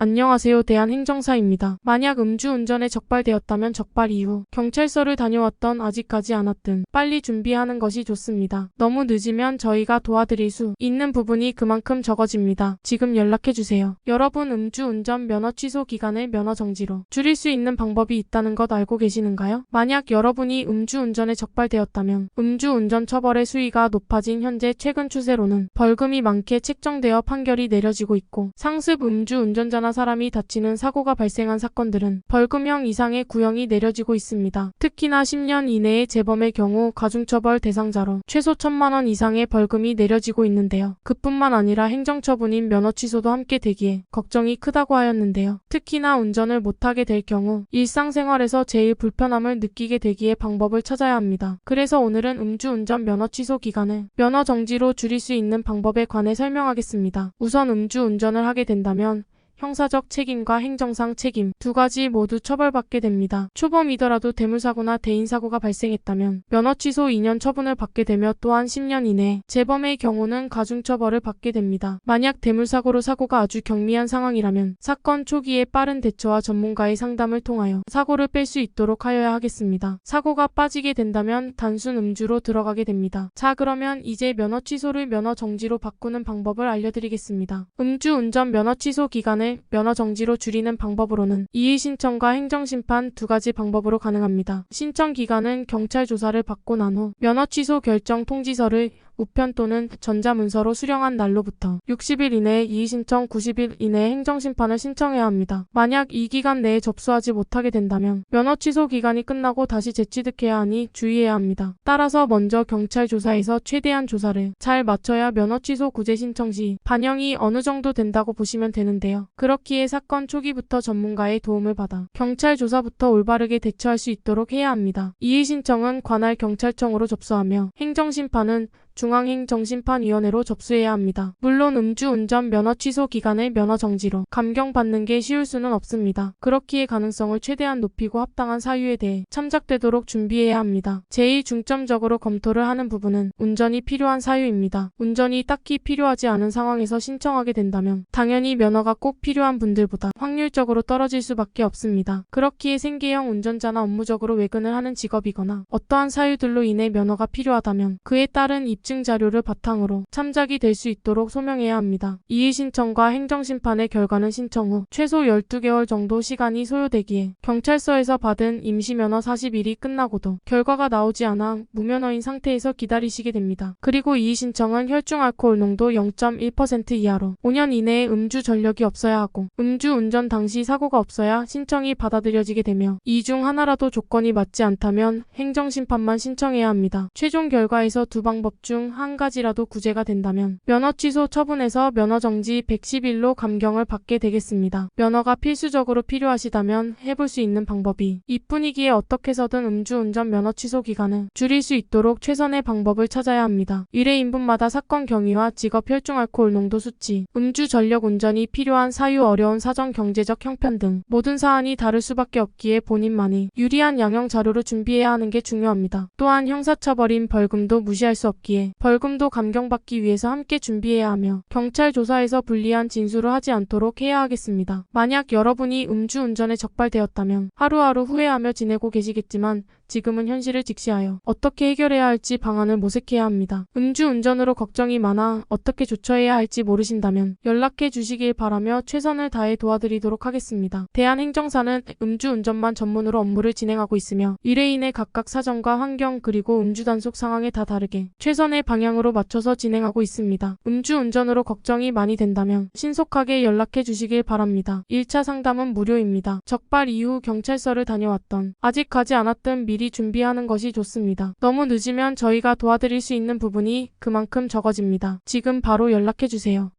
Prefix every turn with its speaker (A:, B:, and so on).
A: 안녕하세요. 대한행정사입니다. 만약 음주운전에 적발되었다면 적발 이후 경찰서를 다녀왔던 아직까지 않았든 빨리 준비하는 것이 좋습니다. 너무 늦으면 저희가 도와드릴 수 있는 부분이 그만큼 적어집니다. 지금 연락해주세요. 여러분, 음주운전 면허 취소 기간을 면허 정지로 줄일 수 있는 방법이 있다는 것 알고 계시는가요? 만약 여러분이 음주운전에 적발되었다면 음주운전 처벌의 수위가 높아진 현재 최근 추세로는 벌금이 많게 책정되어 판결이 내려지고 있고, 상습 음주운전자나 사람이 다치는 사고가 발생한 사건들은 벌금형 이상의 구형이 내려지고 있습니다. 특히나 10년 이내의 재범의 경우 가중처벌 대상자로 최소 1,000만 원 이상의 벌금이 내려지고 있는데요. 그뿐만 아니라 행정처분인 면허 취소도 함께 되기에 걱정이 크다고 하였는데요. 특히나 운전을 못하게 될 경우 일상생활에서 제일 불편함을 느끼게 되기에 방법을 찾아야 합니다. 그래서 오늘은 음주운전 면허 취소 기간을 면허 정지로 줄일 수 있는 방법에 관해 설명하겠습니다. 우선 음주운전을 하게 된다면 형사적 책임과 행정상 책임 두 가지 모두 처벌받게 됩니다. 초범이더라도 대물사고나 대인사고가 발생했다면 면허 취소 2년 처분을 받게 되며, 또한 10년 이내 재범의 경우는 가중처벌을 받게 됩니다. 만약 대물사고로 사고가 아주 경미한 상황이라면 사건 초기에 빠른 대처와 전문가의 상담을 통하여 사고를 뺄 수 있도록 하여야 하겠습니다. 사고가 빠지게 된다면 단순 음주로 들어가게 됩니다. 자, 그러면 이제 면허 취소를 면허 정지로 바꾸는 방법을 알려드리겠습니다. 음주운전 면허 취소 기간을 면허 정지로 줄이는 방법으로는 이의 신청과 행정심판 두 가지 방법으로 가능합니다. 신청 기간은 경찰 조사를 받고 난 후 면허 취소 결정 통지서를 우편 또는 전자문서로 수령한 날로부터 60일 이내에 이의신청, 90일 이내에 행정심판을 신청해야 합니다. 만약 이 기간 내에 접수하지 못하게 된다면 면허 취소 기간이 끝나고 다시 재취득해야 하니 주의해야 합니다. 따라서 먼저 경찰 조사에서 최대한 조사를 잘 마쳐야 면허 취소 구제 신청 시 반영이 어느 정도 된다고 보시면 되는데요. 그렇기에 사건 초기부터 전문가의 도움을 받아 경찰 조사부터 올바르게 대처할 수 있도록 해야 합니다. 이의신청은 관할 경찰청으로 접수하며 행정심판은 중앙행정심판위원회로 접수해야 합니다. 물론 음주운전 면허 취소 기간을 면허 정지로 감경받는 게 쉬울 수는 없습니다. 그렇기에 가능성을 최대한 높이고 합당한 사유에 대해 참작되도록 준비해야 합니다. 제일 중점적으로 검토를 하는 부분은 운전이 필요한 사유입니다. 운전이 딱히 필요하지 않은 상황에서 신청하게 된다면 당연히 면허가 꼭 필요한 분들보다 확률적으로 떨어질 수밖에 없습니다. 그렇기에 생계형 운전자나 업무적으로 외근을 하는 직업이거나 어떠한 사유들로 인해 면허가 필요하다면 그에 따른 입증 자료를 바탕으로 참작이 될 수 있도록 소명해야 합니다. 이의신청과 행정심판의 결과는 신청 후 최소 12개월 정도 시간이 소요되기에 경찰서에서 받은 임시면허 40일이 끝나고도 결과가 나오지 않아 무면허인 상태에서 기다리시게 됩니다. 그리고 이의신청은 혈중 알코올 농도 0.1% 이하로 5년 이내에 음주 전력이 없어야 하고 음주운전 당시 사고가 없어야 신청이 받아들여지게 되며, 이 중 하나라도 조건이 맞지 않다면 행정심판만 신청해야 합니다. 최종 결과에서 두 방법 중 한 가지라도 구제가 된다면 면허 취소 처분에서 면허 정지 110일로 감경을 받게 되겠습니다. 면허가 필수적으로 필요하시다면 해볼 수 있는 방법이 이뿐이기에 어떻게 해서든 음주운전 면허 취소 기간을 줄일 수 있도록 최선의 방법을 찾아야 합니다. 의뢰인분마다 사건 경위와 직업 혈중 알코올 농도 수치, 음주 전력 운전이 필요한 사유, 어려운 사정, 경제적 형편 등 모든 사안이 다를 수밖에 없기에 본인만이 유리한 양형 자료를 준비해야 하는 게 중요합니다. 또한 형사처벌인 벌금도 무시할 수 없기에 벌금도 감경받기 위해서 함께 준비해야 하며 경찰 조사에서 불리한 진술을 하지 않도록 해야 하겠습니다. 만약 여러분이 음주운전에 적발되었다면 하루하루 후회하며 지내고 계시겠지만 지금은 현실을 직시하여 어떻게 해결해야 할지 방안을 모색해야 합니다. 음주운전으로 걱정이 많아 어떻게 조처해야 할지 모르신다면 연락해 주시길 바라며 최선을 다해 도와드리도록 하겠습니다. 대한행정사는 음주운전만 전문으로 업무를 진행하고 있으며 의뢰인의 각각 사정과 환경 그리고 음주 단속 상황에 다 다르게 최선의 방향으로 맞춰서 진행하고 있습니다. 음주운전으로 걱정이 많이 된다면 신속하게 연락해 주시길 바랍니다. 1차 상담은 무료입니다. 적발 이후 경찰서를 다녀왔던 아직 가지 않았던 미리 준비하는 것이 좋습니다. 너무 늦으면 저희가 도와드릴 수 있는 부분이 그만큼 적어집니다. 지금 바로 연락해 주세요.